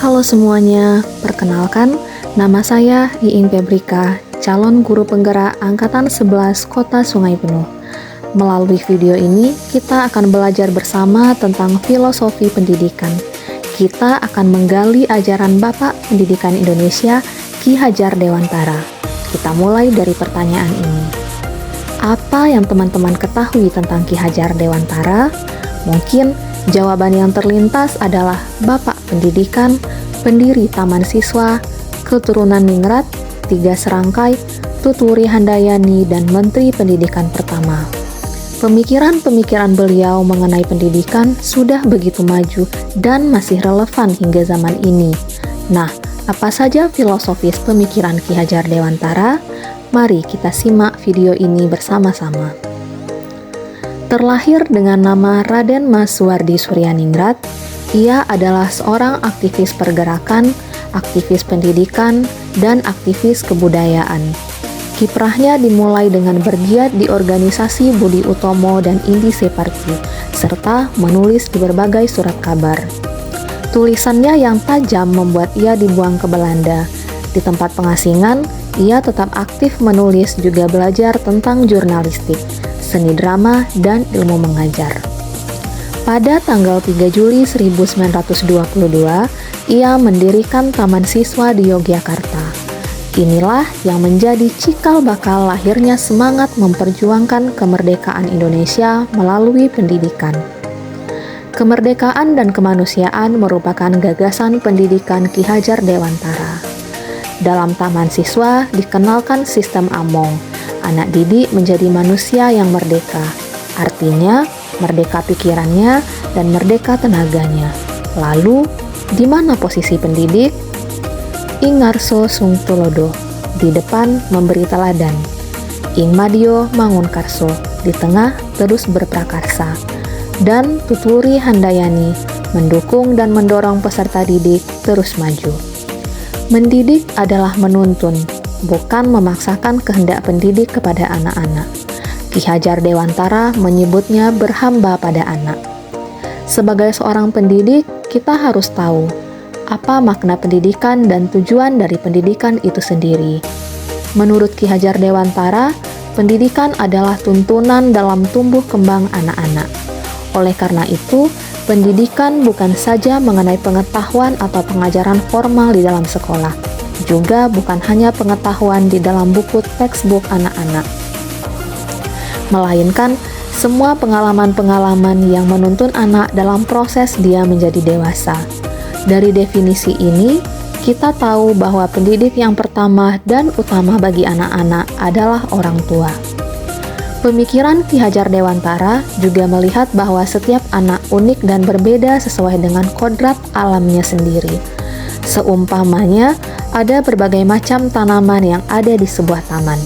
Halo semuanya, perkenalkan, nama saya Iing Febrika, calon guru penggerak Angkatan 11 Kota Sungai Penuh. Melalui video ini, kita akan belajar bersama tentang filosofi pendidikan. Kita akan menggali ajaran Bapak Pendidikan Indonesia, Ki Hajar Dewantara. Kita mulai dari pertanyaan ini. Apa yang teman-teman ketahui tentang Ki Hajar Dewantara? Mungkin jawaban yang terlintas adalah Bapak Pendidikan, pendiri Taman Siswa, keturunan Ningrat, 3 serangkai, Tuturi Handayani, dan Menteri Pendidikan pertama. Pemikiran-pemikiran beliau mengenai pendidikan sudah begitu maju dan masih relevan hingga zaman ini. Nah, apa saja filosofis pemikiran Ki Hajar Dewantara? Mari kita simak video ini bersama-sama. Terlahir dengan nama Raden Mas Suwardi Suryaningrat, ia adalah seorang aktivis pergerakan, aktivis pendidikan, dan aktivis kebudayaan. Kiprahnya dimulai dengan bergiat di organisasi Budi Utomo dan Indi Separti, serta menulis di berbagai surat kabar. Tulisannya yang tajam membuat ia dibuang ke Belanda. Di tempat pengasingan, ia tetap aktif menulis juga belajar tentang jurnalistik, seni drama, dan ilmu mengajar. Pada tanggal 3 Juli 1922, ia mendirikan Taman Siswa di Yogyakarta. Inilah yang menjadi cikal bakal lahirnya semangat memperjuangkan kemerdekaan Indonesia melalui pendidikan. Kemerdekaan dan kemanusiaan merupakan gagasan pendidikan Ki Hajar Dewantara. Dalam Taman Siswa dikenalkan sistem Among, anak didik menjadi manusia yang merdeka. Artinya, merdeka pikirannya dan merdeka tenaganya. Lalu, di mana posisi pendidik? Ing ngarso sung tulodo, di depan memberi teladan. Ing madio mangun karso, di tengah terus berprakarsa. Dan Tuturi Handayani, mendukung dan mendorong peserta didik terus maju. Mendidik adalah menuntun, bukan memaksakan kehendak pendidik kepada anak-anak. Ki Hajar Dewantara menyebutnya berhamba pada anak. Sebagai seorang pendidik, kita harus tahu apa makna pendidikan dan tujuan dari pendidikan itu sendiri. Menurut Ki Hajar Dewantara, pendidikan adalah tuntunan dalam tumbuh kembang anak-anak. Oleh karena itu, pendidikan bukan saja mengenai pengetahuan atau pengajaran formal di dalam sekolah, juga bukan hanya pengetahuan di dalam buku textbook anak-anak, melainkan semua pengalaman-pengalaman yang menuntun anak dalam proses dia menjadi dewasa. Dari definisi ini, kita tahu bahwa pendidik yang pertama dan utama bagi anak-anak adalah orang tua. Pemikiran Ki Hajar Dewantara juga melihat bahwa setiap anak unik dan berbeda sesuai dengan kodrat alamnya sendiri. Seumpamanya, ada berbagai macam tanaman yang ada di sebuah taman.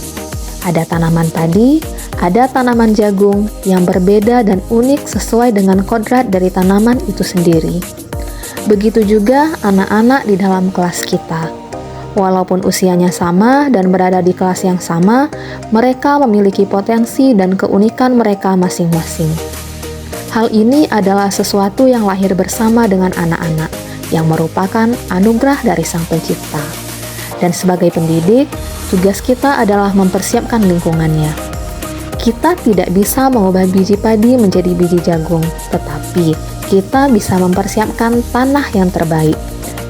Ada tanaman padi, ada tanaman jagung yang berbeda dan unik sesuai dengan kodrat dari tanaman itu sendiri. Begitu juga anak-anak di dalam kelas kita. Walaupun usianya sama dan berada di kelas yang sama, mereka memiliki potensi dan keunikan mereka masing-masing. Hal ini adalah sesuatu yang lahir bersama dengan anak-anak, yang merupakan anugerah dari Sang Pencipta. Dan sebagai pendidik, tugas kita adalah mempersiapkan lingkungannya. Kita tidak bisa mengubah biji padi menjadi biji jagung, tetapi kita bisa mempersiapkan tanah yang terbaik,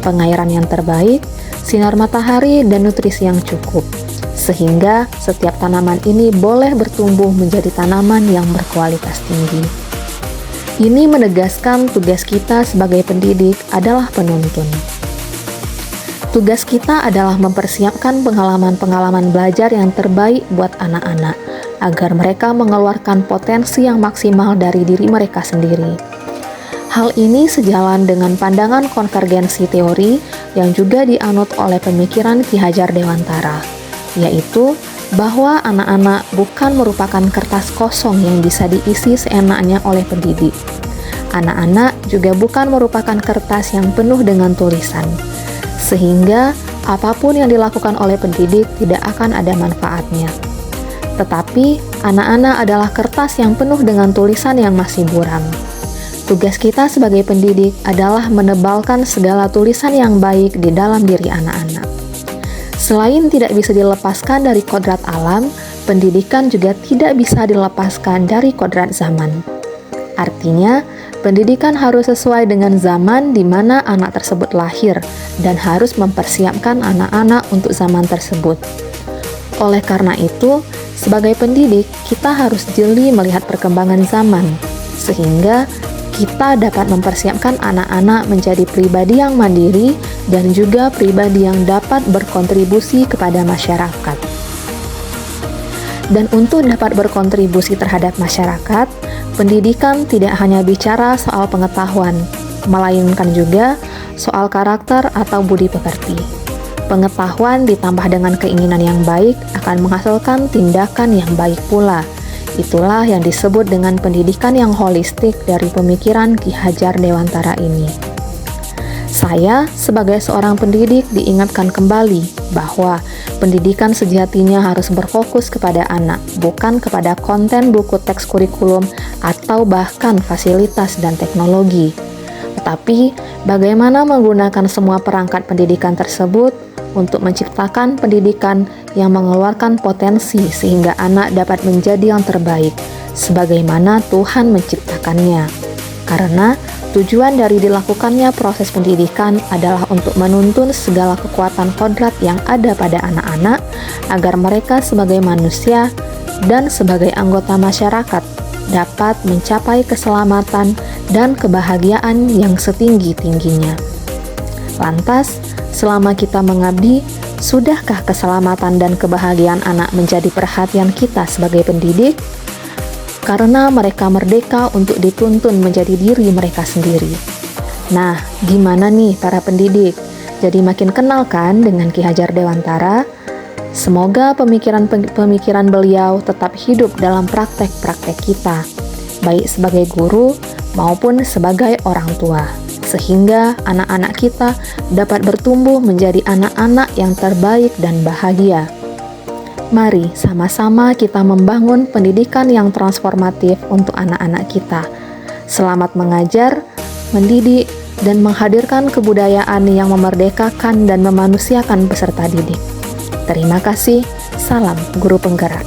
pengairan yang terbaik, sinar matahari, dan nutrisi yang cukup, sehingga setiap tanaman ini boleh bertumbuh menjadi tanaman yang berkualitas tinggi. Ini menegaskan tugas kita sebagai pendidik adalah penuntun. Tugas kita adalah mempersiapkan pengalaman-pengalaman belajar yang terbaik buat anak-anak, agar mereka mengeluarkan potensi yang maksimal dari diri mereka sendiri. Hal ini sejalan dengan pandangan konvergensi teori yang juga dianut oleh pemikiran Ki Hajar Dewantara, yaitu bahwa anak-anak bukan merupakan kertas kosong yang bisa diisi seenaknya oleh pendidik. Anak-anak juga bukan merupakan kertas yang penuh dengan tulisan, sehingga apapun yang dilakukan oleh pendidik tidak akan ada manfaatnya. Tetapi, anak-anak adalah kertas yang penuh dengan tulisan yang masih buram. Tugas kita sebagai pendidik adalah menebalkan segala tulisan yang baik di dalam diri anak-anak. Selain tidak bisa dilepaskan dari kodrat alam, pendidikan juga tidak bisa dilepaskan dari kodrat zaman. Artinya, pendidikan harus sesuai dengan zaman di mana anak tersebut lahir dan harus mempersiapkan anak-anak untuk zaman tersebut. Oleh karena itu, sebagai pendidik, kita harus jeli melihat perkembangan zaman, sehingga kita dapat mempersiapkan anak-anak menjadi pribadi yang mandiri dan juga pribadi yang dapat berkontribusi kepada masyarakat. Dan untuk dapat berkontribusi terhadap masyarakat, pendidikan tidak hanya bicara soal pengetahuan, melainkan juga soal karakter atau budi pekerti. Pengetahuan ditambah dengan keinginan yang baik akan menghasilkan tindakan yang baik pula. Itulah yang disebut dengan pendidikan yang holistik dari pemikiran Ki Hajar Dewantara ini. Saya, sebagai seorang pendidik, diingatkan kembali bahwa pendidikan sejatinya harus berfokus kepada anak, bukan kepada konten buku teks kurikulum atau bahkan fasilitas dan teknologi. Tetapi, bagaimana menggunakan semua perangkat pendidikan tersebut untuk menciptakan pendidikan yang mengeluarkan potensi sehingga anak dapat menjadi yang terbaik, sebagaimana Tuhan menciptakannya. Karena tujuan dari dilakukannya proses pendidikan adalah untuk menuntun segala kekuatan kodrat yang ada pada anak-anak, agar mereka sebagai manusia dan sebagai anggota masyarakat dapat mencapai keselamatan dan kebahagiaan yang setinggi-tingginya. Lantas, selama kita mengabdi, sudahkah keselamatan dan kebahagiaan anak menjadi perhatian kita sebagai pendidik? Karena mereka merdeka untuk dituntun menjadi diri mereka sendiri. Nah, gimana nih para pendidik? Jadi makin kenal kan dengan Ki Hajar Dewantara? Semoga pemikiran beliau tetap hidup dalam praktek-praktek kita, baik sebagai guru maupun sebagai orang tua, sehingga anak-anak kita dapat bertumbuh menjadi anak-anak yang terbaik dan bahagia. Mari sama-sama kita membangun pendidikan yang transformatif untuk anak-anak kita. Selamat mengajar, mendidik, dan menghadirkan kebudayaan yang memerdekakan dan memanusiakan peserta didik. Terima kasih, salam guru penggerak.